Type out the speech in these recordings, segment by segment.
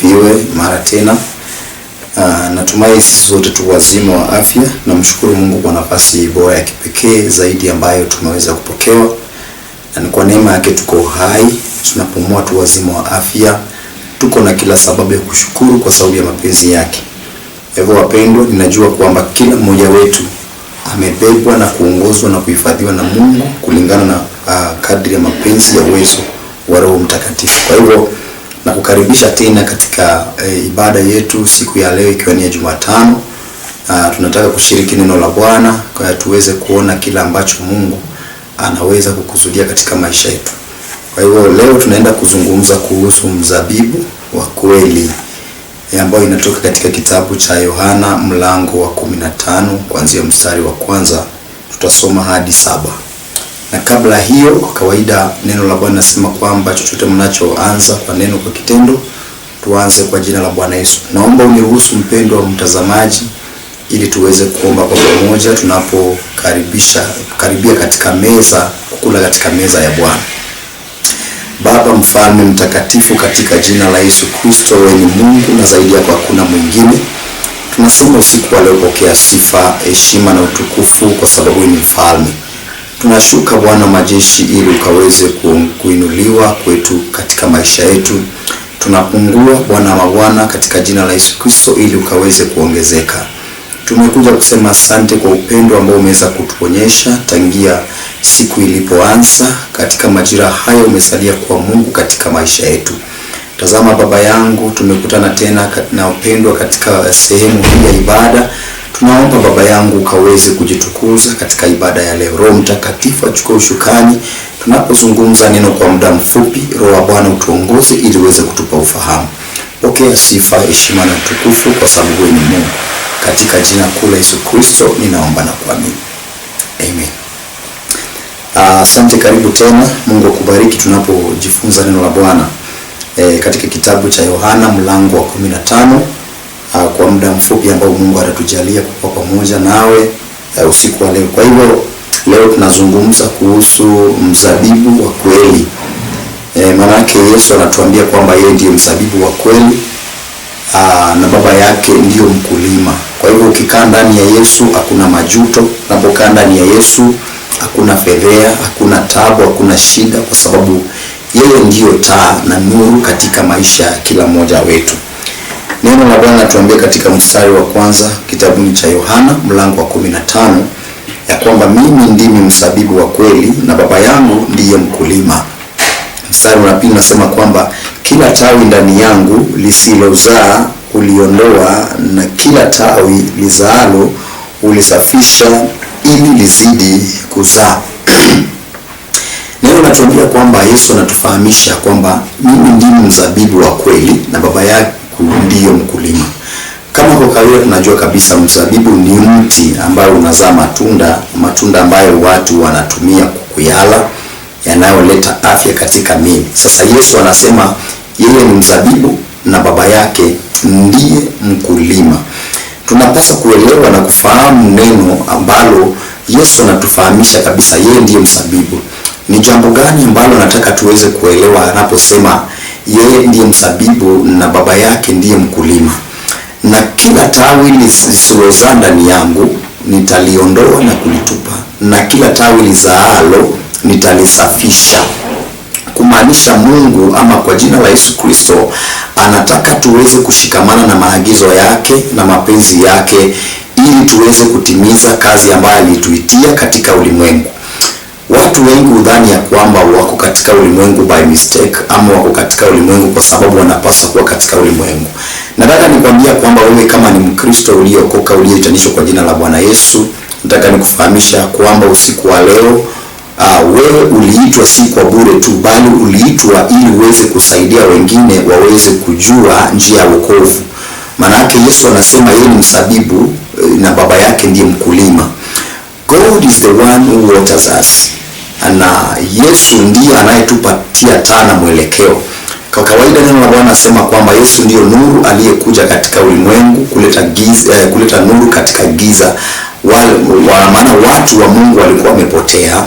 asifiwe mara tena. Natumai sote tu wazima wa afya. Namshukuru Mungu kwa nafasi bora ya kipekee zaidi ambayo tumeweza kupokewa. Na ni kwa neema yake tuko hai, tunapumua tu wazima wa afya. Tuko na kila sababu ya kushukuru kwa sababu ya mapenzi yake. Hivyo wapendwa, ninajua kwamba kila mmoja wetu amebebwa na kuongozwa na kuhifadhiwa na Mungu kulingana na kadri ya mapenzi ya uwezo wa Roho Mtakatifu. Kwa hivyo nakukaribisha tena katika ibada yetu siku ya leo, ikiwa ni Jumatano. Tunataka kushiriki neno la Bwana kwa tuweze kuona kila ambacho Mungu anaweza kukusudia katika maisha yetu. Kwa hivyo leo tunaenda kuzungumza kuhusu mzabibu wa kweli, ambayo inatoka katika kitabu cha Yohana mlango wa 15 kuanzia mstari wa kwanza tutasoma hadi 7. Na kabla hiyo, kwa kawaida neno la Bwana nasema kwamba chochote mnachoanza kwa neno kwa kitendo, tuanze kwa jina la Bwana Yesu. Naomba uniruhusu mpendwa mtazamaji, ili tuweze kuomba kwa pamoja karibia katika meza, kukula katika meza ya Bwana. Baba mfalme mtakatifu, katika jina la Yesu Kristo, wewe ni Mungu na zaidi yako hakuna mwingine. Tunasema usiku wa leo, pokea sifa, heshima na utukufu kwa sababu ni mfalme. Tunashuka Bwana majeshi ili ukaweze kuinuliwa kwetu katika maisha yetu. Tunapungua Bwana mabwana katika jina la Yesu Kristo ili ukaweze kuongezeka. Tumekuja kusema asante kwa upendo ambao umeweza kutuonyesha tangia siku ilipoanza. Katika majira haya umesalia kwa Mungu katika maisha yetu. Tazama Baba yangu, tumekutana tena na upendo katika sehemu hii ya ibada. Tunaomba Baba yangu ukaweze kujitukuza katika ibada ya leo. Roho Mtakatifu achukue ushukani tunapozungumza neno kwa muda mfupi. Roho wa Bwana utuongoze ili uweze kutupa ufahamu. Pokea sifa, heshima na utukufu kwa sababu wewe ni Mungu. Katika jina kuu la Yesu Kristo ninaomba na kuamini. Amen. Asante, karibu tena. Mungu akubariki tunapojifunza neno la Bwana katika kitabu cha Yohana mlango wa 15 kwa muda mfupi ambao Mungu atatujalia kuwa pamoja nawe usiku wa leo. Kwa hivyo leo tunazungumza kuhusu mzabibu wa kweli. Maanake Yesu anatuambia kwamba yeye ndiye mzabibu wa kweli na Baba yake ndiyo mkulima. Kwa hivyo ukikaa ndani ya Yesu hakuna majuto. Unapokaa ndani ya Yesu hakuna fedhea, hakuna tabu, hakuna shida, kwa sababu yeye ndiyo taa na nuru katika maisha ya kila mmoja wetu. Neno la Bwana linatuambia katika mstari wa kwanza kitabu cha Yohana mlango wa 15 ya kwamba mimi ndimi mzabibu wa kweli na Baba yangu ndiye mkulima. Mstari wa pili nasema kwamba kila tawi ndani yangu lisilozaa uliondoa, na kila tawi lizaalo ulisafisha ili lizidi kuzaa. Neno linatuambia kwamba Yesu anatufahamisha kwamba mimi ndimi mzabibu wa kweli na Baba yake ndiyo mkulima. Kama kwa kawaida tunajua kabisa mzabibu ni mti ambao unazaa matunda ambayo watu wanatumia kuyala, yanayoleta afya katika miili. Sasa Yesu anasema yeye ni mzabibu na Baba yake ndiye mkulima. Tunapaswa kuelewa na kufahamu neno ambalo Yesu anatufahamisha kabisa yeye ndiye mzabibu. Ni jambo gani ambalo nataka tuweze kuelewa anaposema yeye ndiye mzabibu na Baba yake ndiye mkulima? Na kila tawi lisilozaa ndani yangu nitaliondoa na kulitupa, na kila tawi lizaalo nitalisafisha. Kumaanisha Mungu ama kwa jina la Yesu Kristo anataka tuweze kushikamana na maagizo yake na mapenzi yake ili tuweze kutimiza kazi ambayo alituitia katika ulimwengu. Watu wengi hudhani ya kwamba wako katika ulimwengu by mistake, ama wako katika ulimwengu kwa sababu wanapaswa kuwa katika ulimwengu. Nataka nikwambia kwamba wewe kama ni Mkristo uliokoka, ulioitanishwa kwa jina la Bwana Yesu, nataka nikufahamisha kwamba usiku wa leo wewe uliitwa si kwa bure tu, bali uliitwa ili uweze kusaidia wengine waweze kujua njia ya wokovu. Maanake Yesu anasema yeye ni mzabibu na Baba yake ndiye mkulima. God is the one who waters us. Na Yesu ndiye anayetupatia taa na mwelekeo. Kwa kawaida neno la Bwana nasema kwamba Yesu ndiyo nuru aliyekuja katika ulimwengu kuleta nuru katika giza. Maana watu wa Mungu walikuwa wamepotea,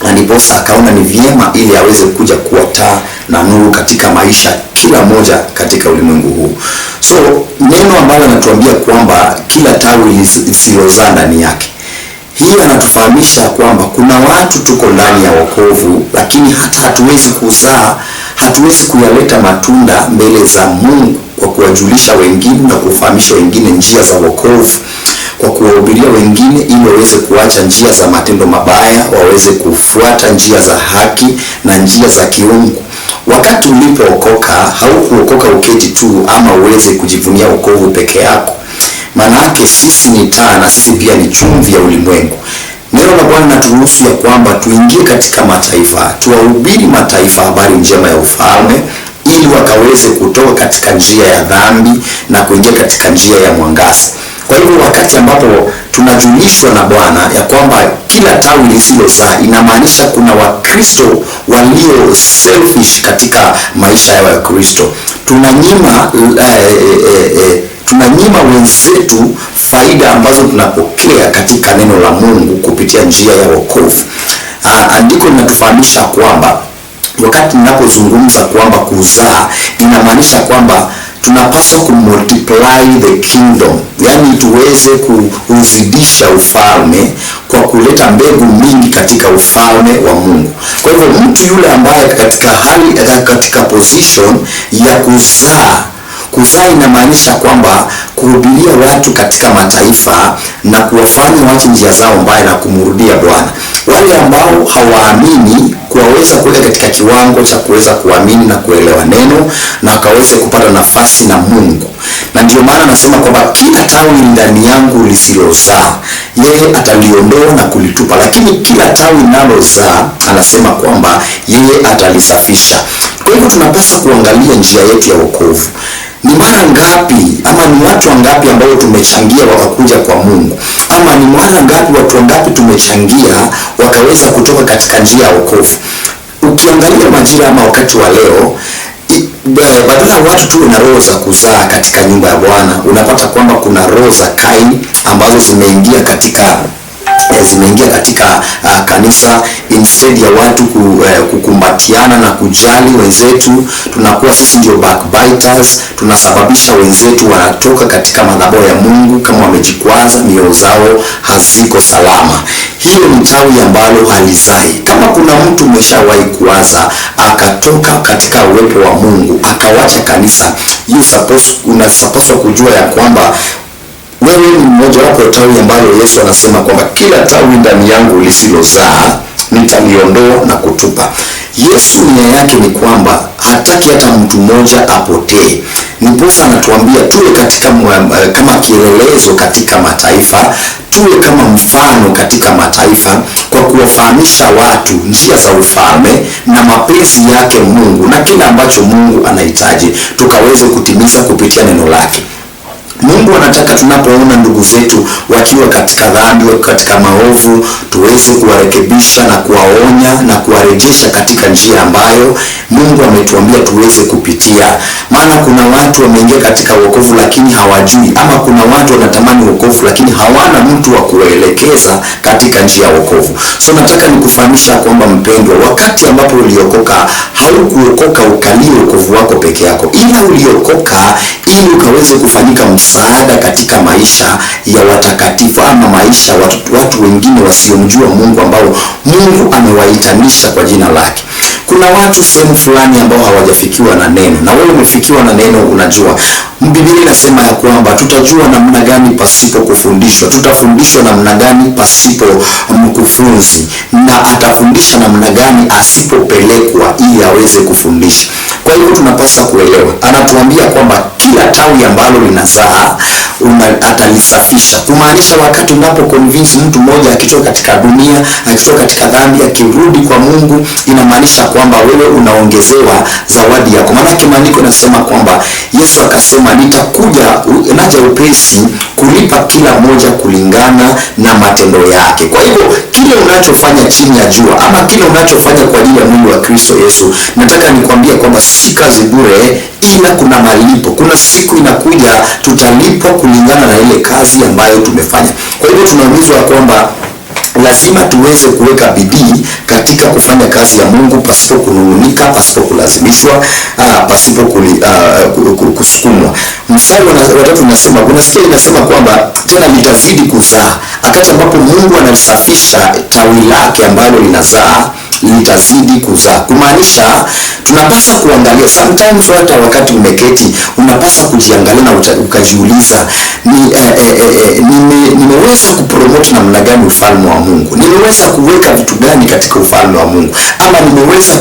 na ndiposa akaona ni vyema ili aweze kuja kuwa taa na nuru katika maisha kila moja katika ulimwengu huu. So neno ambalo anatuambia kwamba kila tawi lisilozaa ndani yake, hii anatufahamisha kwamba kuna watu tuko ndani ya wokovu, lakini hata hatuwezi kuzaa, hatuwezi kuyaleta matunda mbele za Mungu kwa kuwajulisha wengine na kufahamisha wengine njia za wokovu, kwa kuwahubiria wengine ili waweze kuacha njia za matendo mabaya, waweze kufuata njia za haki na njia za kiungu. Wakati ulipookoka, haukuokoka uketi tu ama uweze kujivunia wokovu peke yako. Manake sisi ni taa na sisi pia ni chumvi ya ulimwengu. Neno la Bwana linaturuhusu ya kwamba tuingie katika mataifa, tuwahubiri mataifa habari njema ya ufalme, ili wakaweze kutoka katika njia ya dhambi na kuingia katika njia ya mwangaza. Kwa hivyo wakati ambapo tunajulishwa na Bwana ya kwamba kila tawi lisilozaa, inamaanisha kuna Wakristo walio selfish katika maisha yao ya Kristo. Tunanyima wenzetu faida ambazo tunapokea katika neno la Mungu kupitia njia ya wokovu. Andiko linatufahamisha kwamba wakati ninapozungumza kwamba kuzaa, inamaanisha kwamba tunapaswa kumultiply the kingdom, yani tuweze kuzidisha ufalme kwa kuleta mbegu mingi katika ufalme wa Mungu. Kwa hivyo mtu yule ambaye katika position ya kuzaa inamaanisha kwamba kuhubiria watu katika mataifa na kuwafanya watu njia zao mbaya na kumrudia Bwana. Wale ambao hawaamini kuwaweza kuweka katika kiwango cha kuweza kuamini na kuelewa neno na wakaweze kupata nafasi na Mungu. Na ndio maana nasema kwamba kila tawi ndani yangu lisilozaa, yeye ataliondoa na kulitupa, lakini kila tawi linalozaa, anasema kwamba yeye atalisafisha. Kwa hivyo tunapaswa kuangalia njia yetu ya wokovu. Ni mara ngapi ama ni watu wangapi ambao tumechangia wakakuja kwa Mungu? Ama ni mara ngapi watu wangapi tumechangia wakaweza kutoka katika njia ya wokovu? Ukiangalia majira ama wakati wa leo, badala ya watu tuwe na roho za kuzaa katika nyumba ya Bwana, unapata kwamba kuna roho za Kaini ambazo zimeingia katika kanisa. Instead ya watu kukumbatiana na kujali wenzetu, tunakuwa sisi ndio backbiters, tunasababisha wenzetu wanatoka katika madhabahu ya Mungu kama wamejikwaza, mioyo zao haziko salama. Hiyo ni tawi ambalo halizai. Kama kuna mtu umeshawahi kuanza akatoka katika uwepo wa Mungu akawacha kanisa, unapaswa kujua ya kwamba wewe ni mmoja wapo tawi ambalo Yesu anasema kwamba kila tawi ndani yangu lisilozaa nitaliondoa na kutupa. Yesu nia yake ni kwamba hataki hata mtu mmoja apotee. Niposa anatuambia tuwe kama kielelezo katika mataifa, tuwe kama mfano katika mataifa kwa kuwafahamisha watu njia za ufalme na mapenzi yake Mungu na kila ambacho Mungu anahitaji tukaweze kutimiza kupitia neno lake. Mungu anataka tunapoona ndugu zetu wakiwa katika dhambi, katika maovu, tuweze kuwarekebisha na kuwaonya na kuwarejesha katika njia ambayo Mungu ametuambia tuweze kupitia. Maana kuna watu wameingia katika wokovu lakini hawajui, ama kuna watu wanatamani wokovu lakini hawana mtu wa kuwaelekeza katika njia ya wokovu. So nataka nikufahamisha kwamba mpendwa, wakati ambapo uliokoka, haukuokoka ukalie wokovu wako peke yako, ila uliokoka ili ukaweze kufanyika msaada katika maisha ya watakatifu ama maisha watu wengine wasiomjua Mungu ambao Mungu amewaitanisha kwa jina lake. Kuna watu sehemu fulani ambao hawajafikiwa na neno, na wewe umefikiwa na neno. Unajua Biblia inasema ya kwamba tutajua namna gani pasipo kufundishwa, tutafundishwa namna gani pasipo mkufunzi, na atafundisha namna gani asipopelekwa ili aweze kufundisha. Kwa hiyo tunapaswa kuelewa, anatuambia kwamba kila tawi ambalo linazaa atalisafisha. Kumaanisha wakati unapoconvince mtu mmoja akitoka katika dunia, akitoka katika dhambi, akirudi kwa Mungu, inamaanisha kwamba wewe unaongezewa zawadi yako. Maana maandiko yanasema kwamba Yesu akasema naja upesi kulipa kila mmoja kulingana na matendo yake. Kwa hivyo kile unachofanya chini ya jua ama kile unachofanya kwa ajili ya mwili wa Kristo Yesu, nataka nikwambia kwamba si kazi bure, ila kuna malipo. Kuna siku inakuja tutalipwa kulingana na ile kazi ambayo tumefanya. Kwa hivyo tunahimizwa kwamba lazima tuweze kuweka bidii katika kufanya kazi ya Mungu pasipo kunung'unika, pasipo kulazimishwa, pasipo kusukumwa. Mstari wa 3 unasema, unasikia inasema kwamba tena litazidi kuzaa. Wakati ambapo Mungu analisafisha tawi lake ambalo linazaa, litazidi kuzaa. Kumaanisha tunapaswa kuangalia, sometimes hata wakati umeketi unapaswa kujiangalia na ukajiuliza, nimeweza kupromote namna gani ufalme wa Mungu? Nimeweza kuweka vitu gani katika ufalme wa Mungu? Ama nimeweza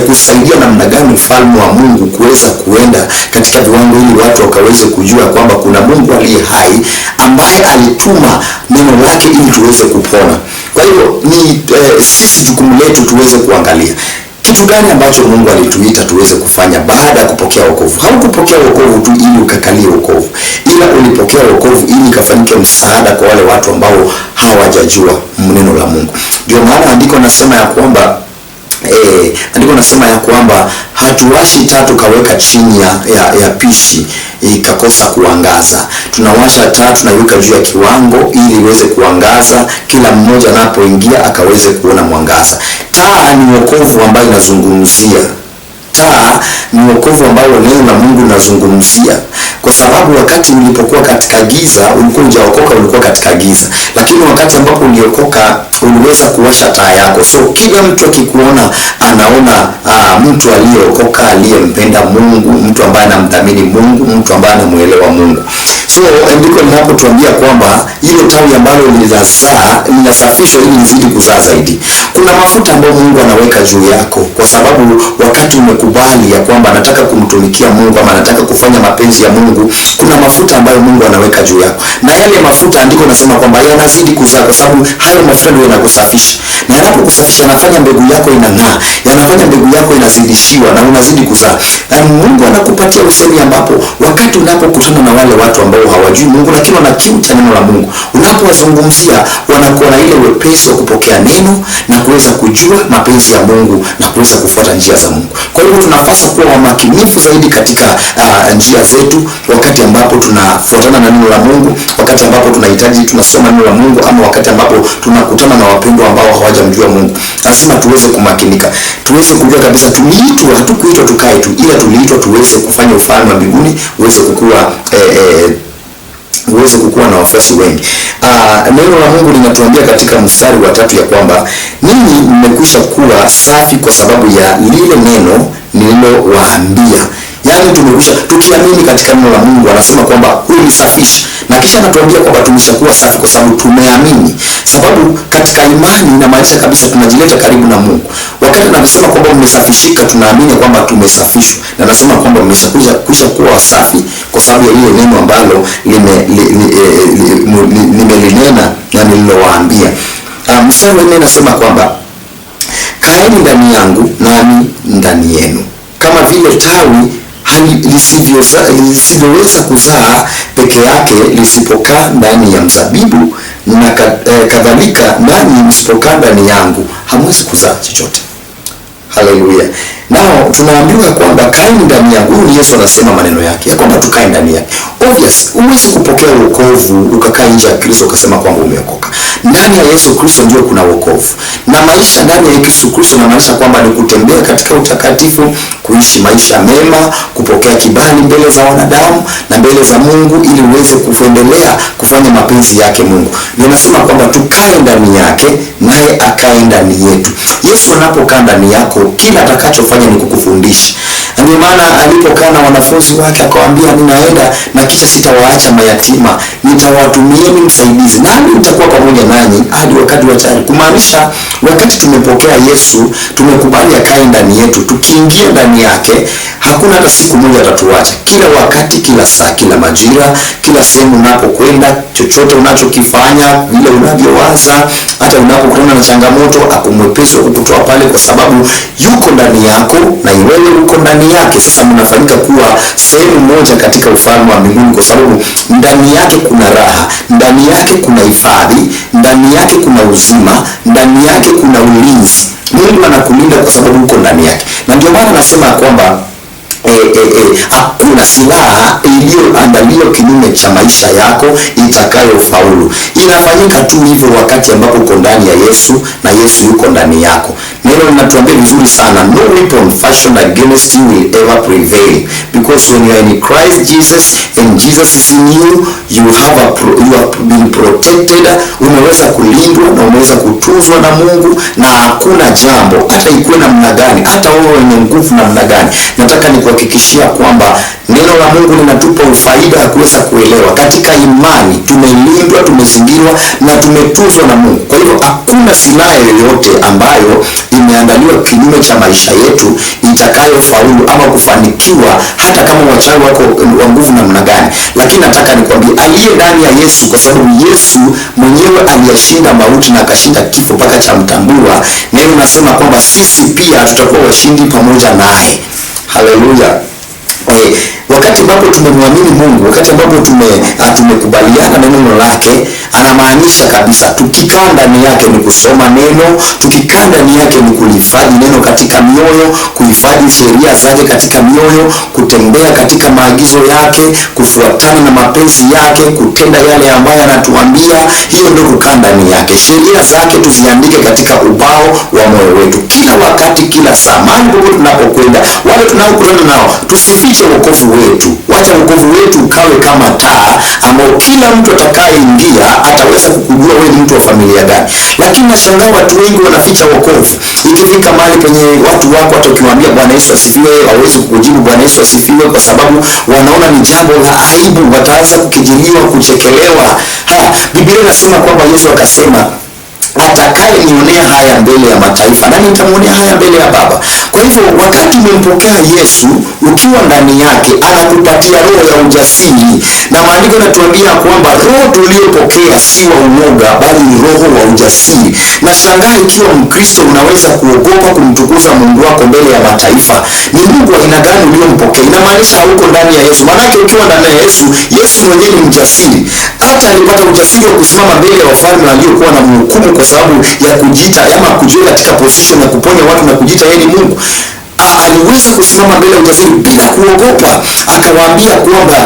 kusaidia namna gani ufalme wa Mungu kuweza kuenda katika viwango ili watu wakaweze kujua kwamba kuna Mungu aliye hai ambaye alituma neno lake ili tuweze kupona. Kwa hiyo ni sisi jukumu letu tuweze kuangalia kitu gani ambacho Mungu alituita tuweze kufanya baada ya kupokea wokovu. Haukupokea wokovu tu ili ukakalie wokovu, ila ulipokea wokovu ili kafanyike msaada kwa wale watu ambao hawajajua neno la Mungu. Ndio maana andiko nasema ya kwamba hatuwashi taa tukaweka chini ya pishi ikakosa kuangaza. Tunawasha taa tunaiweka juu ya kiwango ili iweze kuangaza, kila mmoja anapoingia akaweze kuona mwangaza. Taa ni wokovu ambayo inazungumzia. Taa ni wokovu ambao neno la Mungu linazungumzia. Kwa sababu wakati ulipokuwa katika giza, ulikuwa hujaokoka, ulikuwa katika giza. Lakini wakati ambapo uliokoka, uliweza kuwasha taa yako. So kila mtu akikuona anaona mtu aliyeokoka, aliyempenda Mungu, mtu ambaye anamdhamini Mungu, mtu ambaye anamuelewa Mungu. So ndiko linapotuambia kwamba hilo tawi ambalo linasafishwa ili lizidi kuzaa zaidi. Kuna mafuta ambayo Mungu anaweka juu yako, kwa sababu wakati umekubali ya kwamba nataka kumtumikia Mungu ama nataka kufanya mapenzi ya Mungu, kuna mafuta ambayo Mungu anaweka juu yako. Na yale mafuta ndiko nasema kwamba yanazidi kuzaa, kwa sababu hayo mafuta ndio yanakusafisha. Na yanapokusafisha yanafanya mbegu yako inang'aa, yanafanya mbegu yako inazidishiwa na unazidi kuzaa. Na Mungu anakupatia usemi ambapo wakati unapokutana na wale watu ambao hawajui Mungu lakini wana kiu cha neno la Mungu, unapowazungumzia wanakuwa na ile wepesi wa kupokea neno na kuweza kujua mapenzi ya Mungu na kuweza kufuata njia za Mungu. Kwa hiyo tunapaswa kuwa wamakinifu zaidi katika njia zetu wakati ambapo tunafuatana na neno la Mungu, wakati ambapo tunasoma neno la Mungu, ama wakati ambapo tunakutana na wapendwa ambao hawajamjua Mungu. Lazima tuweze kumakinika. Tuweze kujua kabisa tuliitwa, hatukuitwa tukae tu, ila tuliitwa tuweze kufanya ufalme wa mbinguni uweze kukua na wafuasi wengi. Neno la Mungu linatuambia katika mstari wa 3 ya kwamba ninyi mmekwisha kuwa safi kwa sababu ya lile neno nililowaambia. Yaani tumekwisha, tukiamini katika neno la Mungu anasema kwamba hulisafisha, na kisha anatuambia kwamba tumeshakuwa safi kwa sababu tumeamini. Sababu katika imani inamaanisha kabisa tunajileta karibu na Mungu. Wakati anasema kwamba mmesafishika, tunaamini kwamba tumesafishwa, na anasema kwamba mmeshakwisha kuwa safi kwa sababu ya lile neno ambalo nimelinena na nililowaambia. Mstari wa 4 anasema kwamba kaeni ndani yangu nami ndani yenu, kama vile tawi lisivyoweza kuzaa peke yake lisipokaa ndani ya mzabibu, na kadhalika nanyi msipokaa ndani yangu hamwezi kuzaa chochote. Haleluya. Nao tunaambiwa kwamba kaeni ndani yangu. Huyu Yesu anasema maneno yake ya kwamba tukae ndani yake. Obvious, huwezi kupokea wokovu ukakaa nje ya Kristo ukasema kwamba umeokoka. Ndani ya Yesu Kristo ndio kuna wokovu. Na maisha ndani ya Yesu Kristo inamaanisha kwamba ni kutembea katika utakatifu, kuishi maisha mema, kupokea kibali mbele za wanadamu na mbele za Mungu ili uweze kuendelea kufanya mapenzi yake Mungu. Ndio nasema kwamba tukae ndani yake naye akae ndani yetu. Yesu anapokaa ndani yako, kila atakachofanya ni kukufundisha. Ndio maana alipokaa na wanafunzi wake akawaambia, ninaenda na kisha sitawaacha mayatima, nitawatumieni msaidizi, nami nitakuwa pamoja nanyi hadi wakati wa tayari. Kumaanisha wakati tumepokea Yesu, tumekubali akae ndani yetu, tukiingia ndani yake hakuna hata siku moja atatuacha. Kila wakati, kila saa, kila majira, kila sehemu unapokwenda, chochote unachokifanya, vile unavyowaza, hata unapokutana na changamoto, akumwepesi wa kukutoa pale, kwa sababu yuko ndani yako na wewe uko ndani yake. Sasa mnafanyika kuwa sehemu moja katika ufalme wa mbinguni, kwa sababu ndani yake kuna raha, ndani yake kuna hifadhi, ndani yake kuna uzima, ndani yake kuna ulinzi. Mungu anakulinda kwa sababu uko ndani yake. Na ndio maana nasema kwamba hakuna silaha iliyoandaliwa kinyume kinyume cha maisha yako itakayofaulu. Inafanyika tu hivyo wakati ambapo uko ndani ya Yesu na Yesu yuko ndani yako. Neno linatuambia vizuri sana, no weapon fashioned against you will ever prevail, because when you are in Christ Jesus and Jesus is in you, you have been protected. Umeweza kulindwa na umeweza kutunzwa na Mungu, na hakuna jambo hata ikuwe namna gani, hata wewe wenye nguvu namna gani. Nataka nikuhakikishia kwamba neno la Mungu linatupa ufaida ya kuweza kuelewa. Katika imani tumelindwa, tumezingirwa na tumetuzwa na Mungu. Kwa hivyo hakuna silaha yoyote ambayo imeandaliwa kinyume cha maisha yetu itakayofaulu ama kufanikiwa, hata kama wachawi wako wa nguvu namna gani. Lakini nataka nikwambie, aliye ndani ya Yesu, kwa sababu Yesu mwenyewe aliyashinda mauti na akashinda kifo mpaka cha mtambua, neno nasema kwamba sisi pia tutakuwa washindi pamoja naye. Haleluya. Wakati ambapo tumemwamini Mungu, wakati ambapo tumekubaliana na neno lake, anamaanisha kabisa tukikaa ndani yake ni kusoma neno, tukikaa ndani yake ni kulihifadhi neno katika mioyo, kuhifadhi sheria zake katika mioyo, kutembea katika maagizo yake, kufuatana na mapenzi yake, kutenda yale ambayo anatuambia. Hiyo ndio kukaa ndani yake. Sheria zake tuziandike katika ubao wa moyo wetu kila wakati, kila saa, mahali popote tunapokwenda. Wale tunaokutana nao tusifiche wokovu wetu. Wacha wokovu wetu ukawe kama taa ambao kila mtu atakayeingia ataweza kukujua wewe ni mtu wa familia gani. Lakini nashangaa watu wengi wanaficha wokovu. Ikifika mahali penye watu wako, hata ukiwaambia Bwana Yesu asifiwe, hawezi kukujibu Bwana Yesu asifiwe, kwa sababu wanaona ni jambo la aibu. Wataanza kukejeliwa, kuchekelewa. Biblia inasema kwamba Yesu akasema, atakayenionea haya mbele ya mataifa nami nitamwonea haya mbele ya Baba. Kwa hivyo wakati umempokea Yesu, ukiwa ndani yake, anakupatia roho ya ujasiri, na maandiko yanatuambia kwamba roho tuliyopokea si wa uoga, bali ni roho wa ujasiri. Na shangaa ikiwa Mkristo unaweza kuogopa kumtukuza Mungu wako mbele ya mataifa. Ni Mungu aina gani uliyompokea? Inamaanisha hauko ndani ya Yesu. Maana ukiwa ndani ya Yesu, Yesu mwenyewe ni mjasiri. Hata alipata ujasiri wa kusimama mbele ya wafalme waliokuwa na mhukumu kwa sababu ya kujiita ama kujiweka katika position ya kuponya watu na kujiita yeye ni Mungu. Aliweza kusimama mbele ya ujasiri bila kuogopa. Akawaambia kwamba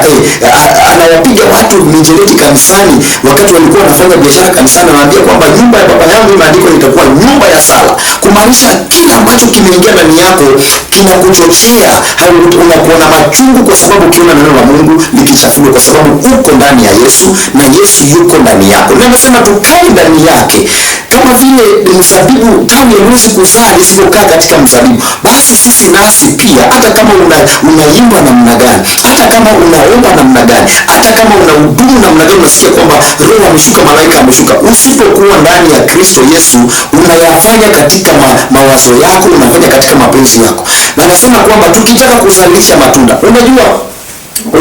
anawapiga watu mijeledi kanisani wakati walikuwa wanafanya biashara kanisani. Anawaambia kwamba nyumba ya Baba yangu imeandikwa itakuwa nyumba ya sala. Kumaanisha kila ambacho kimeingia ndani yako kinakuchochea, unakuwa na machungu kwa sababu ukiona neno la Mungu likichafuliwa, kwa sababu uko ndani ya Yesu na Yesu yuko ndani yako. Na nasema tukae ndani yake. Kama vile mzabibu tawi haiwezi kuzaa lisipokaa katika mzabibu, basi sisi nasi pia, hata kama unaimba namna gani, hata kama unaomba namna gani, hata kama unahudumu namna gani, unasikia kwamba roho ameshuka, malaika ameshuka, usipokuwa ndani ya Kristo Yesu, unayafanya katika mawazo yako, unafanya katika mapenzi yako. Na nasema kwamba tukitaka kuzalisha matunda, unajua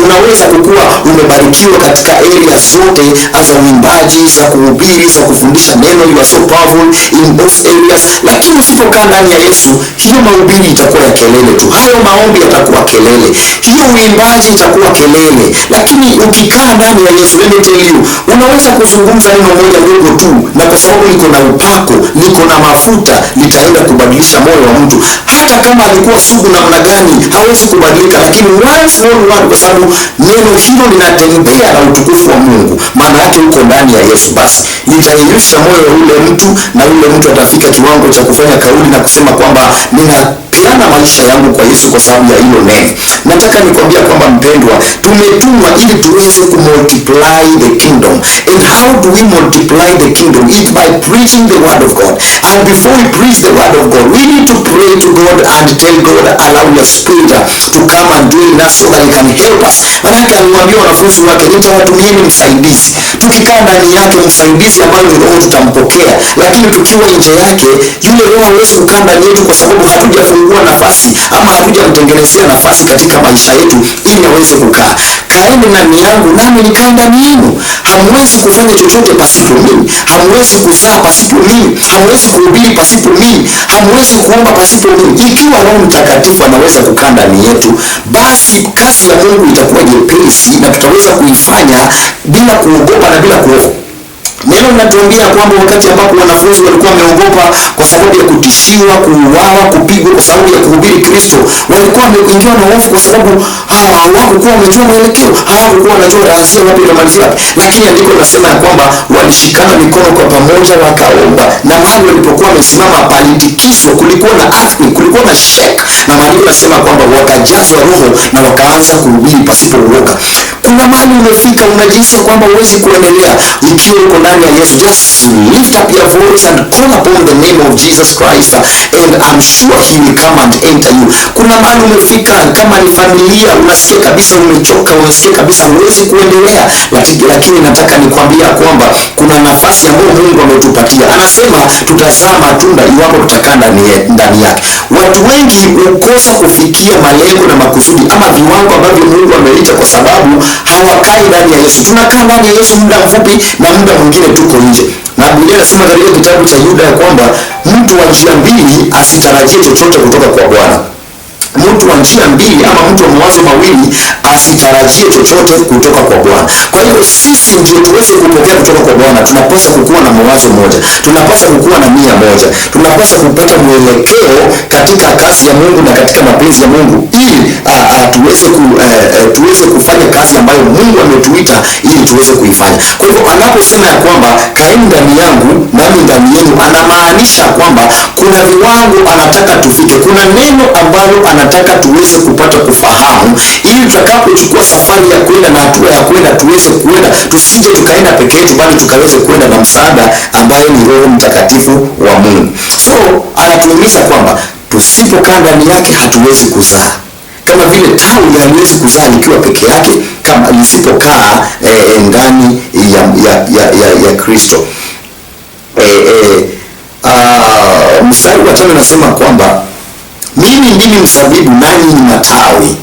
unaweza kukua umebarikiwa katika area zote za uimbaji, za kuhubiri, za kufundisha neno. You are so powerful in those areas, lakini usipokaa ndani ya Yesu, hiyo mahubiri itakuwa ya kelele tu, hayo maombi yatakuwa kelele, hiyo uimbaji itakuwa kelele. Lakini ukikaa ndani ya Yesu, let me tell you, unaweza kuzungumza neno moja dogo tu, na kwa sababu liko na upako, liko na mafuta, litaenda kubadilisha moyo wa mtu. Hata kama alikuwa sugu namna gani, hawezi kubadilika, lakini one small word, kwa sababu neno hilo linatembea na utukufu wa Mungu, maana yake uko ndani ya Yesu, basi litairisha moyo wa ule mtu, na ule mtu atafika kiwango cha kufanya kauli na kusema kwamba ninapeana maisha yangu kwa Yesu kwa sababu ya hilo neno. Nataka nikwambia kwamba mpendwa, tumetumwa ili tuweze kumultiply the kingdom. And how do we multiply the kingdom? It's by preaching the word of God. And before we preach the word of God, we need to pray to God and tell God, allow your spirit to come and dwell in us so that he can help us. Maana aliwaambia wanafunzi wake, nitawatumieni msaidizi. Tukikaa ndani yake, msaidizi ambaye ni Roho, tutampokea. Lakini tukiwa nje yake, yule Roho hawezi kukaa ndani yetu kwa sababu hatujafungua nafasi ama hatujamtengenezea nafasi katika maisha yetu ili aweze kukaa. Kaeni ndani yangu nami nikae ndani yenu. Hamwezi kufanya chochote pasipo mimi. Hamwezi kuzaa pasipo mimi. Hamwezi kuhubiri pasipo mimi. Hamwezi kuomba pasipo mimi. Ikiwa Roho Mtakatifu anaweza kukaa ndani yetu, basi kazi ya Mungu itakuwa nyepesi na tutaweza kuifanya bila kuogopa na bila kuofu. Neno linatuambia kwamba wakati ambapo wanafunzi walikuwa wameogopa kwa sababu ya kutishiwa, kuuawa, kupigwa kwa sababu ya kuhubiri Kristo, walikuwa wameingiwa na hofu kwa sababu hawakuwa wamejua mwelekeo, hawakuwa wanajua wataanzia wapi na malizia wapi. Lakini andiko linasema ya kwamba walishikana mikono kwa pamoja wakaomba, na mahali walipokuwa wamesimama palitikiswa, kulikuwa na earthquake, kulikuwa na shake, na maandiko yanasema kwamba wakajazwa roho na wakaanza kuhubiri pasipo uoga. Kuna mahali umefika unajisikia kwamba huwezi kuendelea ikiwa uko ndani ya Yesu. Just lift up your voice and call upon the name of Jesus Christ, and I'm sure he will come and enter you. Kuna mahali umefika, kama ni familia, unasikia kabisa umechoka, unasikia kabisa huwezi kuendelea, lakini nataka nikwambia kwamba kuna nafasi ambayo Mungu ametupatia. Anasema tutazaa matunda iwapo tutakaa ndani yake. Watu wengi hukosa kufikia malengo na makusudi ama viwango ambavyo Mungu ameita kwa sababu hawakai ndani ya Yesu. Tunakaa ndani ya Yesu muda mfupi na muda mwingine tuko nje. Na Biblia inasema katika kitabu cha Yuda ya kwamba mtu wa njia mbili asitarajie chochote kutoka kwa Bwana. Mtu wa njia mbili ama mtu wa mawazo mawili asitarajie chochote kutoka kwa Bwana. Kwa hiyo sisi ndio tuweze kupokea kutoka kwa Bwana, tunapaswa kukuwa na mawazo moja, tunapaswa kukuwa na nia moja, tunapaswa kupata mwelekeo katika kazi ya Mungu na katika mapenzi ya Mungu, ili tuweze kufanya kazi ambayo Mungu ametuita ili tuweze kuifanya. Kwa hivyo anaposema ya kwamba kaeni ndani yangu nami ndani yenu, anamaanisha kwamba kuna viwango anataka tufike, kuna neno ambalo anataka tuweze kupata kufahamu, ili tutakapochukua safari ya kwenda na hatua ya kwenda tuweze kwenda, tusije tukaenda peke yetu, bali tukaweze kwenda na msaada ambaye ni Roho Mtakatifu wa Mungu. So anatuhimiza kwamba tusipokaa ndani yake hatuwezi kuzaa, kama vile tawi haliwezi kuzaa likiwa peke yake kama lisipokaa ndani ya Kristo. Mstari wa 5 unasema kwamba mimi ndimi mzabibu nanyi ni matawi,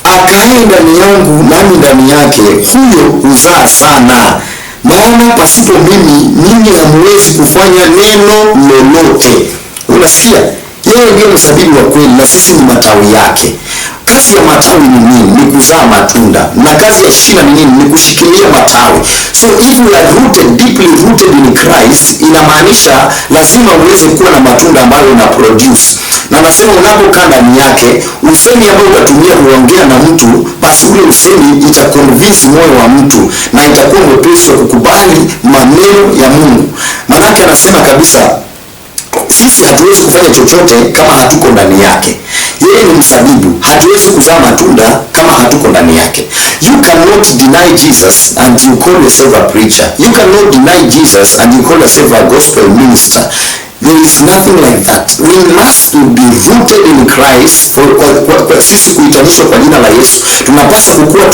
akae ndani yangu nami ndani yake, huyo huzaa sana, maana pasipo mimi ninyi hamwezi kufanya neno lolote. Unasikia? Yeye ndiye mzabibu wa kweli na sisi ni matawi yake. Kazi ya matawi ni nini? Ni kuzaa matunda. Na kazi ya shina ni nini? Ni kushikilia matawi. So if you are rooted, deeply rooted in Christ, inamaanisha lazima uweze kuwa na matunda ambayo una produce. Na nasema unapokaa ndani yake, usemi ambao utatumia kuongea na mtu, basi ule usemi itaconvince moyo wa mtu na itakuwa mwepesi wa kukubali maneno ya Mungu. Maana anasema kabisa sisi hatuwezi kufanya chochote kama hatuko ndani yake. Yeye ni mzabibu, hatuwezi kuzaa matunda kama hatuko ndani yake. You cannot deny Jesus and you call yourself a preacher. You cannot deny Jesus and you call yourself a gospel minister. There is nothing like that. We must be rooted in Christ. Kwa sisi kuitanishwa kwa jina la Yesu, tunapaswa kukuwa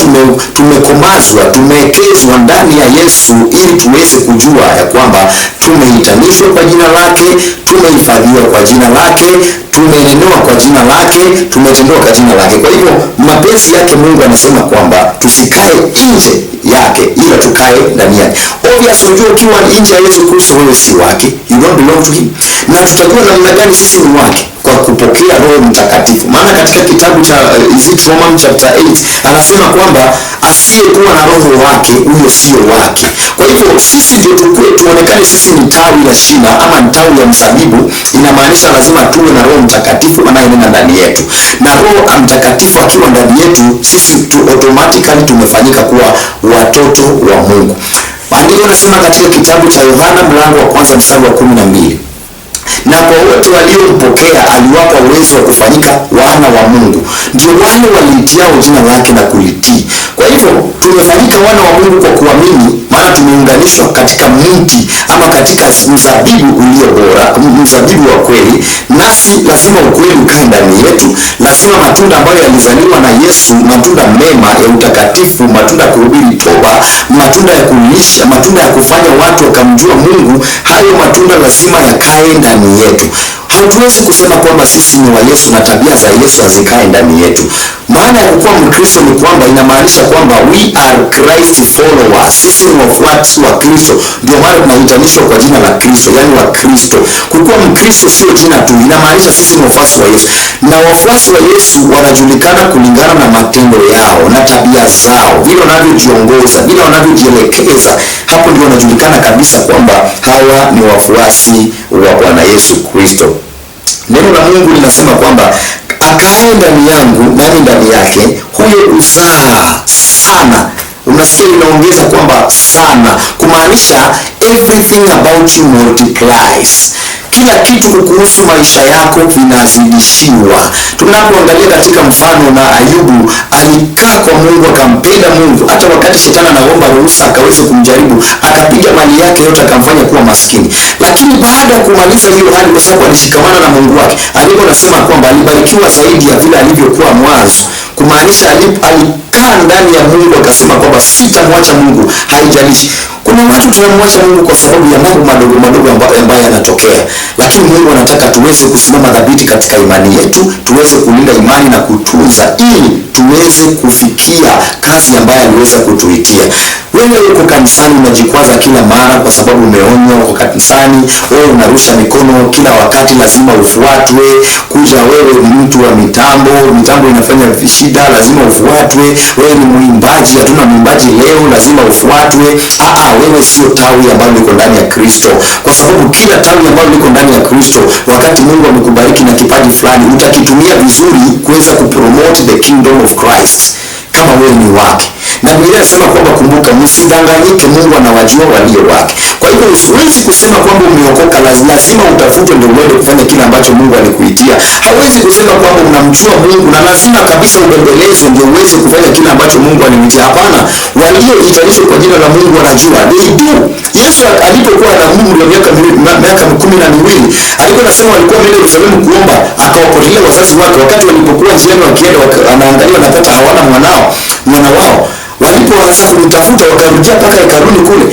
tumekomazwa, tumewekezwa ndani ya Yesu, ili tuweze kujua ya kwamba tumeitanishwa kwa jina lake, tumehifadhiwa kwa jina lake, tumenenewa kwa jina lake, tumetendewa kwa jina lake. Kwa hivyo mapenzi yake Mungu anasema kwamba tusikae nje yake, ila tukae ndani yake. Obviously unajua ukiwa nje ya Yesu Kristo wewe si wake, you don't belong to him. Na tutajua namna gani sisi ni wake? Kwa kupokea Roho Mtakatifu. Maana katika kitabu cha Romans chapter 8 anasema kwamba asiyekuwa na roho wake huyo sio wake. Kwa hivyo sisi ndio tuonekane sisi ni tawi la shina ama ni tawi ya mzabibu. Inamaanisha lazima tuwe na Roho Mtakatifu anayenena ndani yetu. Na Roho Mtakatifu akiwa ndani yetu, sisi automatically tumefanyika kuwa watoto wa Mungu. Maandiko yanasema katika kitabu cha Yohana mlango wa 1 mstari wa 12, na kwa wote waliompokea aliwapa uwezo wa kufanyika wana wa Mungu, ndio wale walitiao jina lake na kulitii. Kwa hivyo tumefanyika wana wa Mungu kwa kuamini, maana tumeunganishwa katika mti ama katika mzabibu ulio bora, mzabibu wa kweli. Nasi lazima ukweli ukae ndani yetu, lazima matunda ambayo yalizaliwa na Yesu, matunda mema ya utakatifu, matunda ya kuhubiri toba, matunda ya kulisha, matunda ya kufanya watu wakamjua Mungu, hayo matunda lazima yakae ndani yetu. hatuwezi kusema kwamba sisi ni wa Yesu na tabia za Yesu hazikae ndani yetu. Maana ya kuwa Mkristo ni kwamba inamaanisha kwamba we are Christ followers. Sisi ni wafuasi wa Kristo. Ndio maana tunahitanishwa kwa jina la Kristo, yani wa Kristo. Kukuwa Mkristo sio jina tu, inamaanisha sisi ni wafuasi wa Yesu. Na wafuasi wa Yesu wanajulikana kulingana na matendo yao na tabia zao, vile wanavyojiongoza, vile wanavyojielekeza. Hapo ndio wanajulikana kabisa kwamba hawa ni wafuasi wa Bwana Yesu Kristo. Neno la Mungu linasema kwamba akae ndani yangu nami ndani yake, huyo uzaa sana. Unasikia inaongeza kwamba sana, kumaanisha everything about you multiplies. Kila kitu kuhusu maisha yako vinazidishiwa. Tunapoangalia katika mfano na Ayubu, alikaa kwa Mungu, akampenda Mungu, hata wakati shetani anaomba ruhusa akaweze kumjaribu, akapiga mali yake yote akamfanya kuwa maskini. Lakini baada ya kumaliza hiyo hali, kwa sababu alishikamana na Mungu wake, alipo nasema kwamba alibarikiwa zaidi ya vile alivyokuwa mwanzo. Kumaanisha alikaa ndani ya Mungu, akasema kwamba sitamwacha Mungu, haijalishi. Kuna watu tunamwacha Mungu kwa sababu ya mambo madogo madogo ambayo yanatokea, lakini Mungu anataka tuweze kusimama dhabiti katika imani yetu, tuweze kulinda imani na kutunza, ili tuweze kufikia kazi ambayo aliweza kutuitia. Wewe uko kanisani unajikwaza kila mara kwa sababu umeonywa uko kanisani, wewe unarusha mikono kila wakati, lazima ufuatwe. Kuja wewe ni mtu wa mitambo inafanya shida, lazima ufuatwe. Wewe ni mwimbaji, hatuna mwimbaji leo, lazima ufuatwe. Wewe sio tawi ambalo liko ndani ya Kristo, kwa sababu kila tawi ambalo liko ndani ya Kristo, wakati Mungu amekubariki na kipaji fulani, utakitumia vizuri kuweza kupromote the kingdom of Christ kama wewe ni wake. Na Biblia inasema kwamba kumbuka, msidanganyike, Mungu anawajua walio wake. Kwa hivyo usiwezi kusema kwamba umeokoka lazima utafutwe ndio uende kufanya kile ambacho Mungu alikuitia. Hawezi kusema kwamba unamjua Mungu na lazima kabisa ubembelezwe ndio uweze kufanya kile ambacho Mungu alikuitia. Hapana, waliohitanishwa kwa jina la Mungu wanajua. They do. Yesu alipokuwa na umri wa miaka 12, alikuwa anasema walikuwa wameenda Yerusalemu kuomba, akawapotelea wazazi wake. Wakati walipokuwa njiani wakienda, anaangalia wanapata hawana mwana wao. Walipoanza kumtafuta wakarudia mpaka hekaluni kule,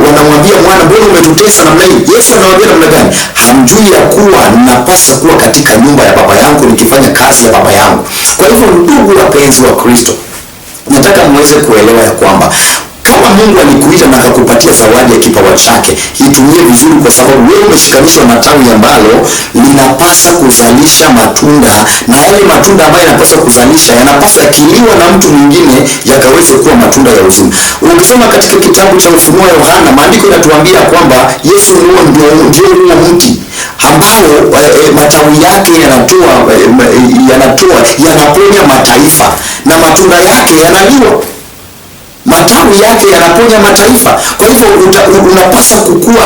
wanamwambia mwana, mbona umetutesa namna hii? Yesu anawaambia namna gani? Hamjui ya kuwa ninapaswa kuwa katika nyumba ya baba yangu nikifanya kazi ya baba yangu. Kwa hivyo ndugu wapenzi wa Kristo, nataka muweze kuelewa ya kwamba kama Mungu alikuita na akakupatia zawadi ya kipawa chake, itumie vizuri, kwa sababu wewe umeshikanishwa na tawi ambalo linapaswa kuzalisha matunda, na yale matunda ambayo yanapaswa kuzalisha yanapaswa yakiliwa na mtu mwingine yakaweze kuwa matunda ya uzima. Ukisoma katika kitabu cha Ufunuo wa Yohana, maandiko yanatuambia kwamba Yesu ndio huo mti ambao matawi yake yanaponya mataifa na matunda yake yanaliwa. Matawi yake yanaponya mataifa. Kwa hivyo unapaswa kukua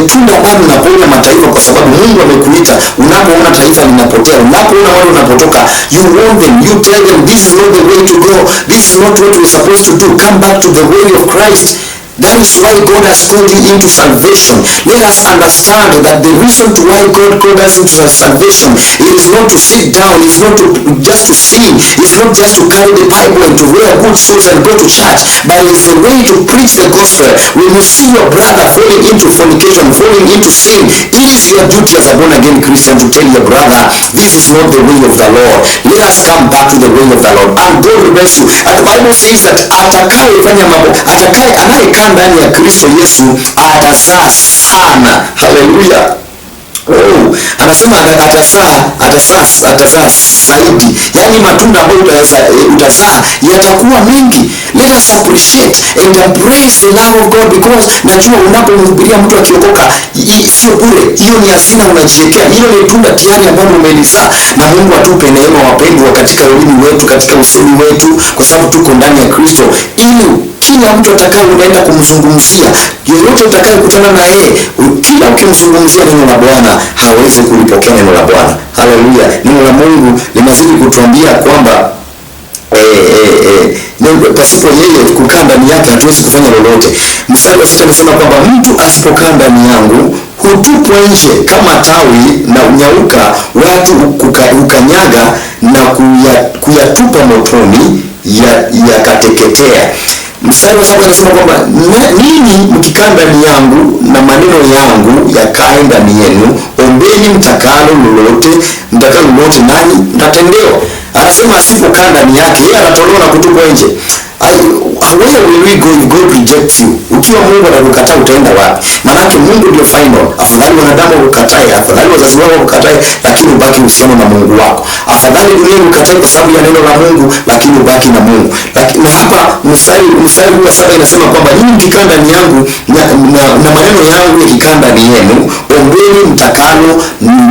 tunda ambalo linaponya mataifa, kwa sababu Mungu amekuita. Unapoona taifa linapotea, unapoona watu wanapotoka, you warn them, you tell them this is not the way to go, this is not what we're supposed to do, come back to the way of Christ. That is why God has called you into salvation. Let us understand that the reason to why God called us into salvation, it is not to sit down, it is not just to sing, it is not just to carry the Bible and to wear good suits and go to church, but it is the way to preach the gospel. When you see your brother falling into fornication, falling into sin, it is your duty as a born-again Christian to tell your brother, this is not the way of the Lord. Let us come back to the way of the Lord. And God will bless you. And the Bible says that anayekaa ndani ya Kristo Yesu atazaa sana. Haleluya. Anasema atazaa zaidi. Yaani matunda ambayo utazaa yatakuwa mengi. Let us appreciate and embrace the love of God, because najua unapomhubiria mtu akiokoka sio bure. Hiyo ni hazina unajiwekea. Hiyo ni tunda tayari ambalo umelizaa. Na Mungu atupe neema wapendwa, katika ulimi wetu, katika usemi wetu, kwa sababu tuko ndani ya Kristo, ili kila mtu atakaye unaenda kumzungumzia, yeyote utakayekutana na yeye, kila ukimzungumzia neno la Bwana hawezi kulipokea neno la Bwana. Haleluya. Neno la Mungu linazidi kutuambia kwamba pasipo yeye kukaa ndani yake hatuwezi kufanya lolote. Mstari wa 6 anasema kwamba mtu asipokaa ndani yangu hutupwa nje kama tawi na unyauka, watu ukanyaga na kuyatupa motoni yakateketea. Mstari wa 7 anasema kwamba ninyi mkikaa ndani yangu na maneno yangu yakae ndani yenu, ombeni mtakalo lolote nanyi mtatendewa. Anasema asipokaa ndani yake, yeye anatolewa na kutupwa nje. Where will we go if God rejects you? Ukiwa Mungu anakukataa utaenda wapi? Maana Mungu ndio final. Afadhali wanadamu wakukatae, afadhali wazazi wao wakukatae, lakini ubaki uhusiano na Mungu wako. Afadhali dunia ikukatae kwa sababu ya neno la Mungu, lakini ubaki na Mungu. Lakini hapa mstari wa 7 inasema kwamba ninyi mkikaa ndani yangu na maneno yangu yakikaa ndani yenu, ombeni mtakalo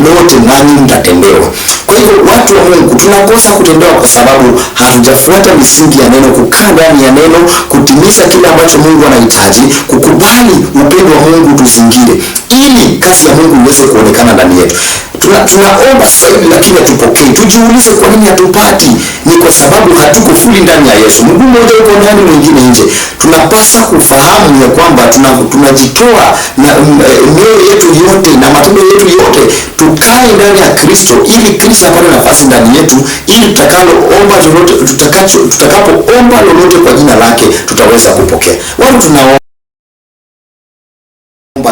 lote nanyi mtatendewa. Kwa hivyo watu wa Mungu tunakosa kutendewa kwa sababu hatujafuata misingi ya neno, kukaa ndani ya neno, kutimiza kile ambacho Mungu anahitaji, kukubali upendo wa Mungu tuzingire, ili kazi ya Mungu iweze kuonekana ndani yetu. Tunaomba zaidi lakini hatupokei. Tujiulize kwa nini hatupati? Ni kwa sababu hatuko fully ndani ya Yesu. Mungu mmoja yuko ndani, mwingine nje. Tunapaswa kufahamu ya kwamba tunajitoa na mioyo yetu yote na matendo yetu yote tukae ndani ya Kristo, ili Kristo apate nafasi ndani yetu, ili tutakapoomba lolote kwa jina lake tutaweza kupokea. Watu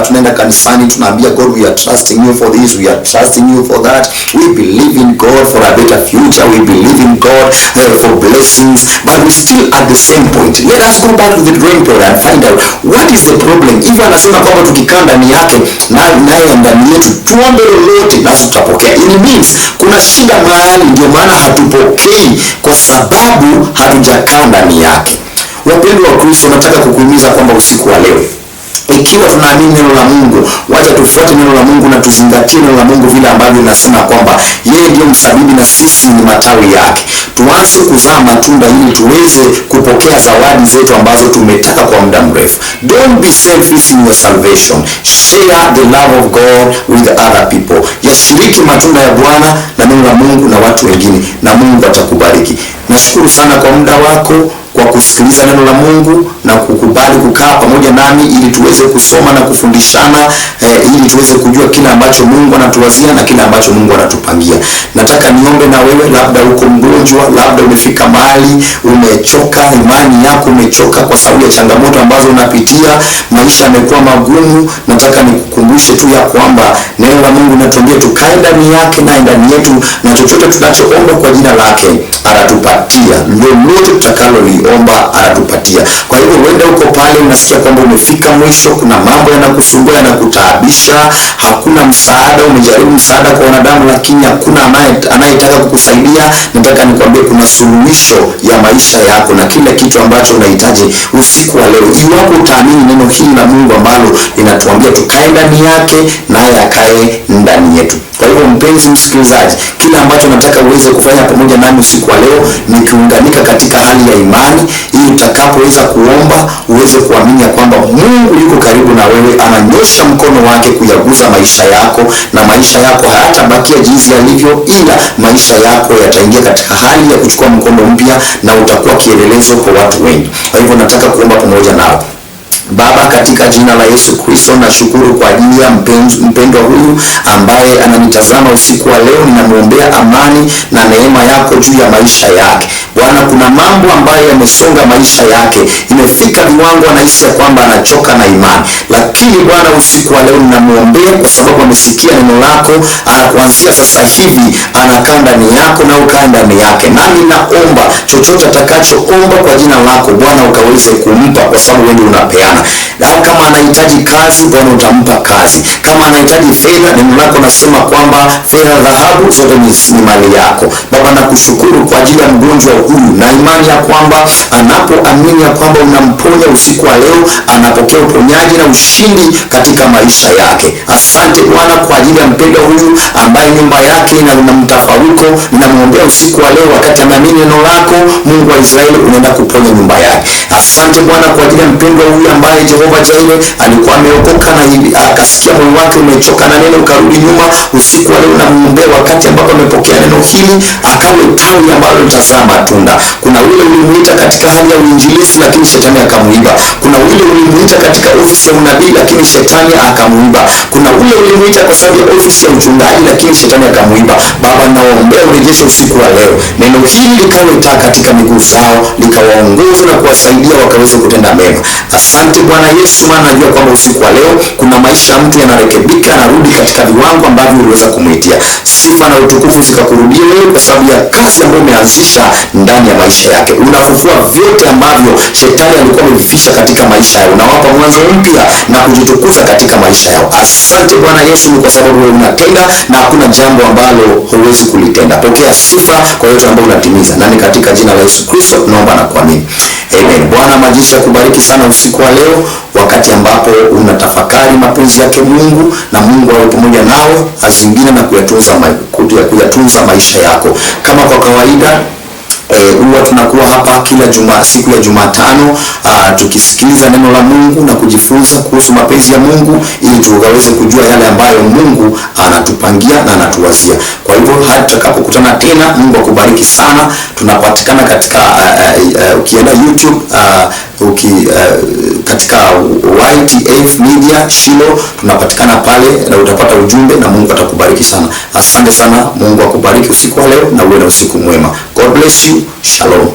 tunaenda kanisani, tunaambia God, we are trusting you for this, we are trusting you for that, we believe in God for a better future, we believe in God for blessings, but we still at the same point. Let us go back to the drawing board and find out what is the problem. Hivyo anasema kwamba tukikaa ndani yake naye ndani yetu tuombe lolote na tutapokea. It means kuna shida mahali, ndio maana hatupokei, kwa sababu hatujakaa ndani yake. Wapendwa wa Kristo, nataka kukuhimiza kwamba usiku wa leo, ikiwa tunaamini neno la Mungu, wacha tufuate neno la Mungu na tuzingatie neno la Mungu vile ambavyo linasema kwamba yeye ndio mzabibu na sisi ni matawi yake. Tuanze kuzaa matunda ili tuweze kupokea zawadi zetu ambazo tumetaka kwa muda mrefu. Don't be selfish in your salvation. Share the love of God with other people. Yashiriki matunda ya Bwana na neno la Mungu na watu wengine, na Mungu atakubariki. Nashukuru sana kwa muda wako, kwa kusikiliza neno la Mungu na kukubali kukaa pamoja nami ili tuweze kusoma na kufundishana, ili tuweze kujua kile ambacho Mungu anatuwazia na kile ambacho Mungu anatupangia. Nataka niombe na wewe, labda uko mgonjwa, labda umefika mahali umechoka, imani yako umechoka kwa sababu ya changamoto ambazo unapitia, maisha yamekuwa magumu. Nataka nikukumbushe tu ya kwamba neno la Mungu linatuambia tukae ndani yake na ndani yetu, na chochote tunachoomba kwa jina lake atatupatia. Lolote tutakaloomba atatupatia. Kwa hivyo wenda uko pale unasikia kwamba umefika mwisho, kuna mambo yanakusumbua, yanakutaabisha, hakuna msaada, umejaribu msaada kwa wanadamu lakini hakuna anayetaka kukusaidia. Nataka nikwambie kuna suluhisho ya maisha yako na kila kitu ambacho unahitaji usiku wa leo, iwapo utaamini neno hili la Mungu ambalo linatuambia tukae ndani yake naye akae ndani yetu. Kwa hivyo mpenzi msikilizaji, kila ambacho nataka uweze kufanya pamoja nami usiku wa leo ni kuunganika katika hali ya imani, ili utakapoweza kuomba uweze kuamini ya kwamba Mungu yuko karibu na wewe, ananyosha mkono wake kuyaguza maisha yako, na maisha yako hayatabakia jinsi yalivyo, ila maisha yako yataingia katika hali ya kuchukua mkondo mpya na utakuwa kielelezo kwa watu wengi. Kwa hivyo nataka kuomba pamoja nao. Baba, katika jina la Yesu Kristo, nashukuru kwa ajili ya mpendwa huyu ambaye ananitazama usiku wa leo. Ninamuombea amani na neema yako juu ya maisha yake. Bwana, kuna mambo ambayo yamesonga maisha yake, imefika viwango anahisi ya kwamba anachoka na imani, lakini Bwana usiku wa leo ninamuombea kwa sababu amesikia neno lako, kuanzia sasa hivi anakaa ndani yako na ukaa ndani yake. Nami naomba chochote atakachoomba kwa jina lako Bwana ukaweze kumpa, kwa sababu wewe unapeana. Na kama anahitaji kazi Bwana utampa kazi, kama anahitaji fedha, neno lako nasema kwamba fedha na dhahabu zote ni mali yako. Baba, nakushukuru kwa ajili ya mgonjwa huyu, na imani ya kwamba anapoamini ya kwamba unamponya usiku wa leo, anapokea uponyaji na ushindi katika maisha yake. Asante Bwana kwa ajili ya mpendwa huyu ambaye nyumba yake ina mtafaruko. Ninamwombea usiku wa leo, wakati anaamini neno lako, Mungu wa Israeli, unaenda kuponya nyumba yake. Asante Bwana kwa ajili ya mpendwa huyu ambaye ambaye Jehova Jireh alikuwa ameokoka na akasikia moyo wake umechoka na neno, ukarudi nyuma, usiku wa leo namuombea wakati ambapo amepokea neno hili akawe tawi ambalo litazaa matunda. Kuna ule ulimuita katika hali ya uinjilisti lakini shetani akamuiba. Kuna ule ulimuita katika ofisi ya unabii lakini shetani akamuiba. Kuna ule ulimuita kwa sababu ya ofisi ya uchungaji lakini shetani akamuiba. Baba, naombea urejeshe usiku wa leo. Neno hili likawe taa katika miguu zao, likawaongoza na kuwasaidia wakaweze kutenda mema. Asante Bwana Yesu, maana najua kwamba usiku wa leo kuna maisha ya mtu yanarekebika, anarudi katika viwango ambavyo uliweza kumuitia. Sifa na utukufu zikakurudie wewe kwa sababu ya kazi ambayo umeanzisha ndani ya maisha yake. Unafufua vyote ambavyo shetani alikuwa amevifisha katika maisha yao. Unawapa mwanzo mpya na kujitukuza katika maisha yao. Asante Bwana Yesu, kwa sababu wewe unatenda na hakuna jambo ambalo huwezi kulitenda. Pokea sifa kwa yote ambayo unatimiza. Na ni katika jina la Yesu Kristo naomba na kuamini. Amen. Bwana majeshi akubariki sana usiku wa leo, wakati ambapo unatafakari mapenzi yake Mungu, na Mungu awe pamoja nawe azingine na kuyatunza maisha yako. Kama kwa kawaida huwa tunakuwa hapa kila siku ya Jumatano tukisikiliza neno la Mungu na kujifunza kuhusu mapenzi ya Mungu ili tukaweze kujua yale ambayo Mungu anatupangia na anatuwazia. Kwa hivyo hadi tutakapokutana tena, Mungu akubariki sana. Tunapatikana katika ukienda YouTube katika YTF Media Shilo, tunapatikana pale na utapata ujumbe na Mungu atakubariki sana. Asante sana, Mungu akubariki usiku wa leo na uwe na usiku mwema. God bless you. Shalom.